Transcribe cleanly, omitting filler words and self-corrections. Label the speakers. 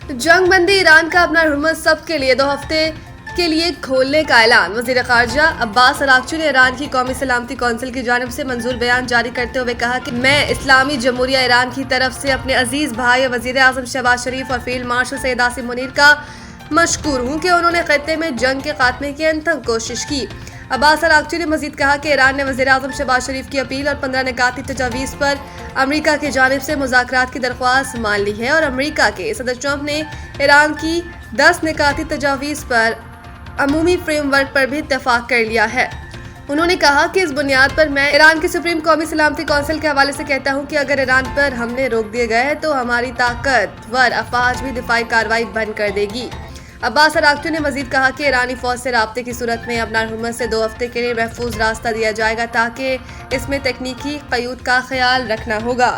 Speaker 1: जंगबंदी Iran का अपना Hormuz सब के लिए 2 हफ्ते के लिए खोलने का ऐलान। वज़ीर ख़ारजा अब्बास अराग़ची ने ईरान की कौमी सलामती कौंसिल की जानिब से मंजूर बयान जारी करते हुए कहा कि मैं इस्लामी जमहूरिया ईरान की तरफ से अपने अजीज़ भाई वज़ीर आज़म शहबाज शरीफ और फील्ड मार्शल सैयद आसिम मुनीर का मशकूर हूँ कि उन्होंने खत्ते में जंग के खात्मे की अनथक कोशिश की। अब्बास अराग़ची ने मजीद कहा कि ईरान ने वज़ीर आज़म शहबाज शरीफ की अपील और 15 निकाती तजावीज़ पर अमरीका की जानिब से मुज़ाकरात की दरख्वास्त मान ली है और अमरीका के सदर ट्रंप ने ईरान की 10 निकाती तजावीज़ पर अमूमी फ्रेमवर्क पर भी इत्तेफाक कर लिया है। उन्होंने कहा कि इस बुनियाद पर मैं ईरान की सुप्रीम कौमी सलामती कौंसिल के हवाले से कहता हूं कि अगर ईरान पर हमले रोक दिए गए हैं तो हमारी ताकतवर अफवाज भी दिफाई कार्रवाई बंद कर देगी। अब्बास अराग़ची ने मजीद कहा कि ईरानी फौज से राब्ते की सूरत में अपना हुर्मुज़ से 2 हफ्ते के लिए महफूज रास्ता दिया जाएगा ताकि इसमें तकनीकी क़यूद का ख्याल रखना होगा।